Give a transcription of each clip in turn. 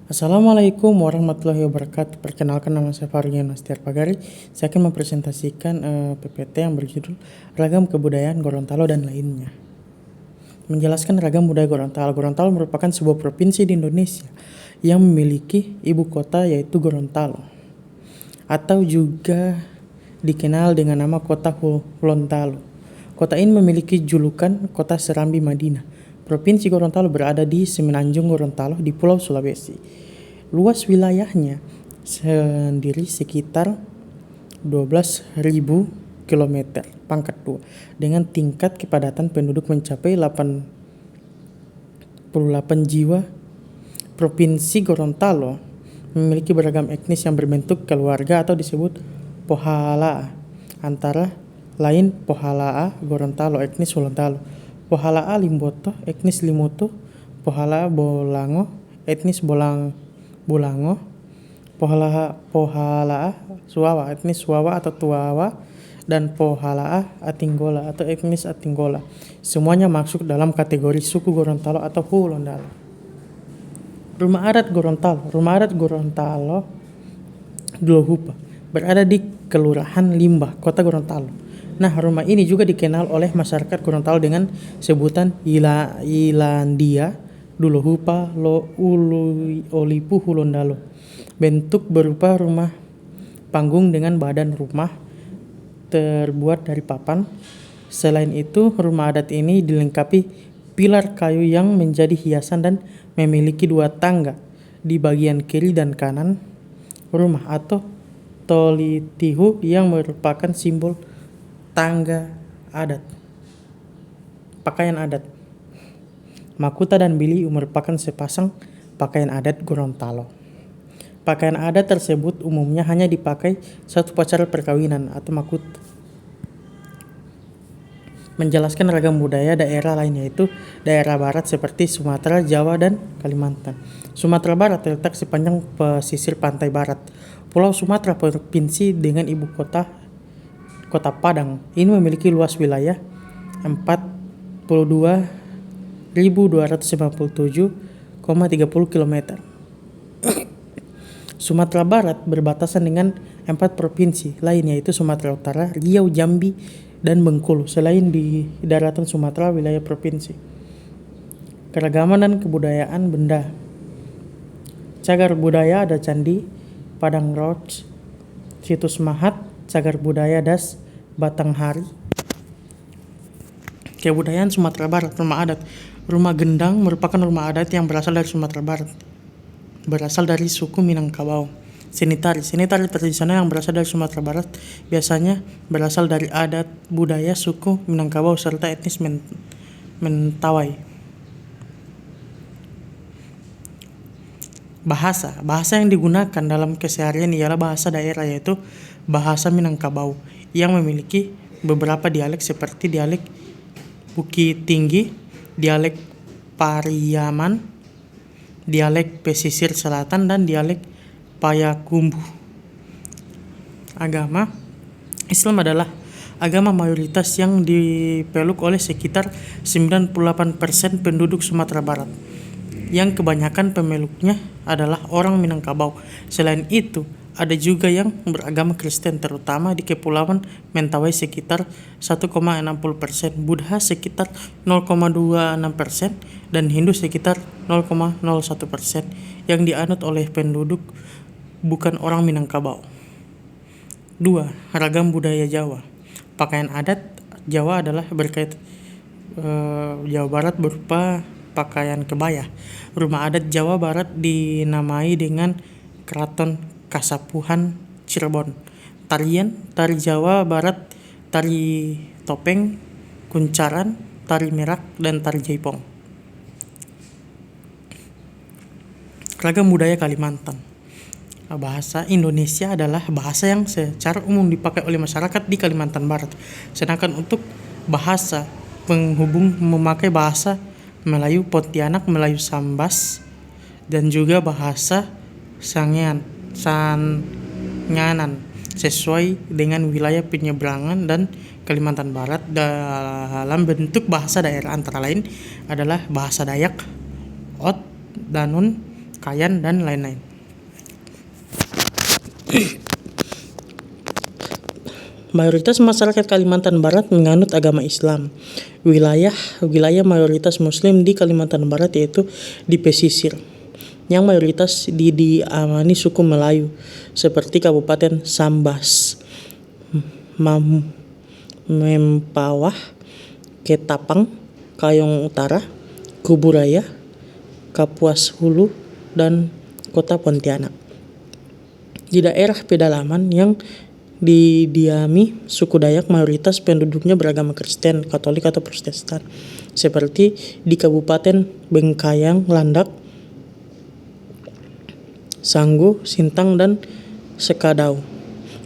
Assalamualaikum warahmatullahi wabarakatuh. Perkenalkan, nama saya Farian Astiar Pagari. Saya akan mempresentasikan PPT yang berjudul Ragam Kebudayaan Gorontalo dan lainnya. Menjelaskan ragam budaya Gorontalo. Gorontalo merupakan sebuah provinsi di Indonesia yang memiliki ibu kota yaitu Gorontalo, atau juga dikenal dengan nama Kota Gorontalo. Kota ini memiliki julukan Kota Serambi Madinah. Provinsi Gorontalo berada di Semenanjung Gorontalo di Pulau Sulawesi. Luas wilayahnya sendiri sekitar 12.000 km pangkat 2 dengan tingkat kepadatan penduduk mencapai 88 jiwa. Provinsi Gorontalo memiliki beragam etnis yang berbentuk keluarga atau disebut Pohalaa, antara lain Pohalaa Gorontalo, etnis Gorontalo, Pohalaa Limboto, etnis Limoto, Pohalaa Bolango, etnis Bolango, Pohalaa Suawa, etnis Suawa atau Tuawa, dan Pohalaa Atinggola atau etnis Atinggola. Semuanya masuk dalam kategori suku Gorontalo atau Hulondalo. Rumah adat Gorontalo Dolohupa berada di Kelurahan Limbah, Kota Gorontalo. Nah, rumah ini juga dikenal oleh masyarakat Gorontalo dengan sebutan Ilandia Dolohupa Olipu Hulondalo. Bentuk berupa rumah panggung dengan badan rumah terbuat dari papan. Selain itu, rumah adat ini dilengkapi pilar kayu yang menjadi hiasan dan memiliki 2 tangga di bagian kiri dan kanan rumah atau tolitihu yang merupakan simbol tangga adat. Pakaian adat Makuta dan Bili merupakan sepasang pakaian adat Gorontalo. Pakaian adat tersebut umumnya hanya dipakai saat upacara perkawinan atau makuta. Menjelaskan ragam budaya daerah lain yaitu daerah barat seperti Sumatera, Jawa, dan Kalimantan. Sumatera Barat terletak sepanjang pesisir pantai barat Pulau Sumatera, provinsi dengan ibu kota Padang. Ini memiliki luas wilayah 42.257,30 km. Sumatera Barat berbatasan dengan 4 provinsi lain yaitu Sumatera Utara, Riau, Jambi, dan Bengkulu. Selain di daratan Sumatera, wilayah provinsi. Keragaman dan kebudayaan benda. Cagar budaya ada Candi Padang Roach, Situs Mahat, Cagar budaya Das Batanghari. Kebudayaan Sumatera Barat. Rumah adat. Rumah Gendang merupakan rumah adat yang berasal dari Sumatera Barat, berasal dari suku Minangkabau. Seni tari tradisional yang berasal dari Sumatera Barat biasanya berasal dari adat budaya suku Minangkabau serta etnis Mentawai. Bahasa yang digunakan dalam keseharian ialah bahasa daerah yaitu bahasa Minangkabau yang memiliki beberapa dialek seperti dialek Bukit Tinggi, dialek Pariaman, dialek Pesisir Selatan, dan dialek Payakumbuh. Agama Islam adalah agama mayoritas yang dipeluk oleh sekitar 98% penduduk Sumatera Barat, yang kebanyakan pemeluknya adalah orang Minangkabau. Selain itu, ada juga yang beragama Kristen, terutama di Kepulauan Mentawai sekitar 1,60%, Buddha sekitar 0,26%, dan Hindu sekitar 0,01% yang dianut oleh penduduk bukan orang Minangkabau. 2. Ragam budaya Jawa. Pakaian adat Jawa adalah Jawa Barat berupa pakaian kebaya. Rumah adat Jawa Barat dinamai dengan Keraton Kasapuhan Cirebon. Tari Jawa Barat, tari topeng, kuncaran, tari merak, dan tari jaipong. Ragam budaya Kalimantan. Bahasa Indonesia adalah bahasa yang secara umum dipakai oleh masyarakat di Kalimantan Barat. Sedangkan untuk bahasa penghubung memakai bahasa Melayu Pontianak, Melayu Sambas, dan juga bahasa Sanganan sesuai dengan wilayah penyeberangan dan Kalimantan Barat. Dalam bentuk bahasa daerah antara lain adalah bahasa Dayak, Ot, Danun, Kayan, dan lain-lain. Mayoritas masyarakat Kalimantan Barat menganut agama Islam. Wilayah mayoritas Muslim di Kalimantan Barat yaitu di pesisir, yang mayoritas diamani suku Melayu seperti Kabupaten Sambas, Mempawah, Ketapang, Kayong Utara, Kuburaya, Kapuas Hulu, dan Kota Pontianak. Di daerah pedalaman yang didiami suku Dayak, mayoritas penduduknya beragama Kristen, Katolik, atau Protestan, seperti di Kabupaten Bengkayang, Landak, Sanggu, Sintang, dan Sekadau.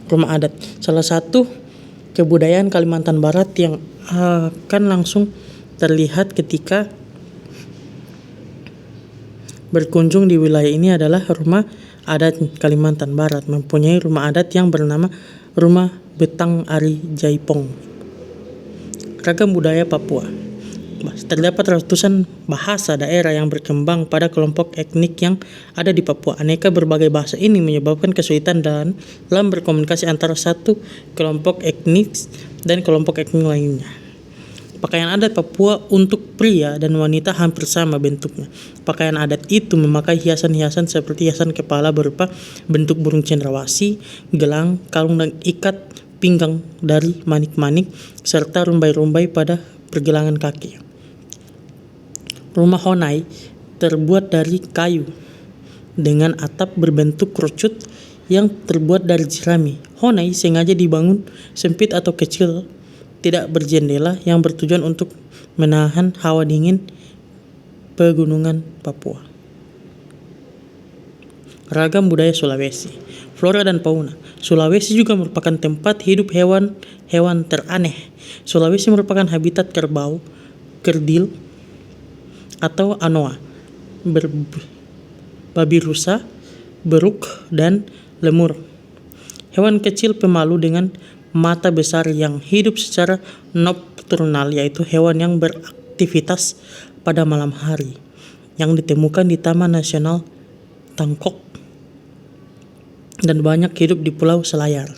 Rumah adat, salah satu kebudayaan Kalimantan Barat yang akan langsung terlihat ketika berkunjung di wilayah ini adalah rumah adat Kalimantan Barat, mempunyai rumah adat yang bernama Rumah Betang Ari Jaipong. Ragam budaya Papua. Terdapat ratusan bahasa daerah yang berkembang pada kelompok etnik yang ada di Papua. Aneka berbagai bahasa ini menyebabkan kesulitan dalam berkomunikasi antara satu kelompok etnik dan kelompok etnik lainnya. Pakaian adat Papua untuk pria dan wanita hampir sama bentuknya. Pakaian adat itu memakai hiasan-hiasan seperti hiasan kepala berupa bentuk burung cendrawasih, gelang, kalung, dan ikat pinggang dari manik-manik, serta rumbai-rumbai pada pergelangan kaki. Rumah Honai terbuat dari kayu dengan atap berbentuk kerucut yang terbuat dari jerami. Honai sengaja dibangun sempit atau kecil, tidak berjendela, yang bertujuan untuk menahan hawa dingin pegunungan Papua. Ragam budaya Sulawesi. Flora dan fauna. Sulawesi juga merupakan tempat hidup hewan teraneh. Sulawesi merupakan habitat kerbau, kerdil, atau anoa, babi rusa, beruk, dan lemur. Hewan kecil pemalu dengan mata besar yang hidup secara nokturnal, yaitu hewan yang beraktivitas pada malam hari, yang ditemukan di Taman Nasional Tangkok dan banyak hidup di Pulau Selayar.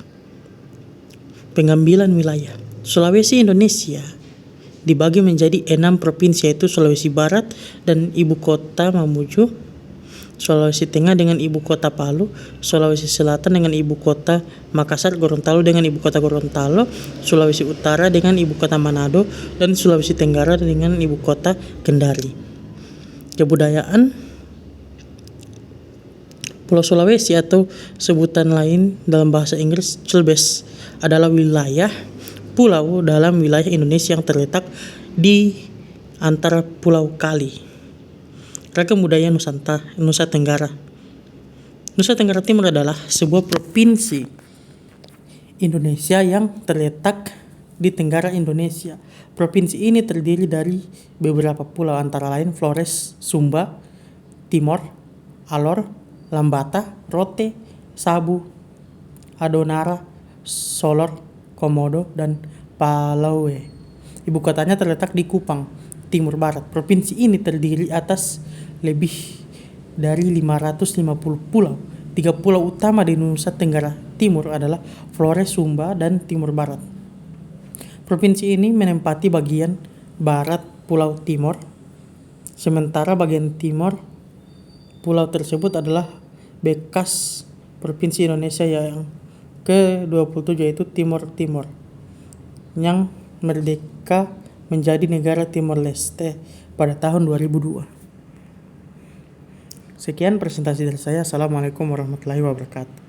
Pengambilan wilayah. Sulawesi Indonesia dibagi menjadi 6 provinsi, yaitu Sulawesi Barat dan ibu kota Mamuju, Sulawesi Tengah dengan ibu kota Palu, Sulawesi Selatan dengan ibu kota Makassar, Gorontalo dengan ibu kota Gorontalo, Sulawesi Utara dengan ibu kota Manado, dan Sulawesi Tenggara dengan ibu kota Kendari. Kebudayaan. Pulau Sulawesi atau sebutan lain dalam bahasa Inggris Celebes adalah wilayah pulau dalam wilayah Indonesia yang terletak di antara pulau kali. Ragam budaya Nusa Tenggara. Nusa Tenggara Timur adalah sebuah provinsi Indonesia yang terletak di Tenggara Indonesia. Provinsi ini terdiri dari beberapa pulau, antara lain Flores, Sumba, Timor, Alor, Lambata, Rote, Sabu, Adonara, Solor, Komodo, dan Palawe. Ibu kotanya terletak di Kupang, Timur Barat. Provinsi ini terdiri atas lebih dari 550 pulau. 3 pulau utama di Nusa Tenggara Timur adalah Flores, Sumba, dan Timur Barat. Provinsi ini menempati bagian barat Pulau Timor, sementara bagian timur pulau tersebut adalah bekas provinsi Indonesia yang ke-27, yaitu Timor Timur, yang merdeka menjadi negara Timor Leste pada tahun 2002. Sekian presentasi dari saya. Assalamualaikum warahmatullahi wabarakatuh.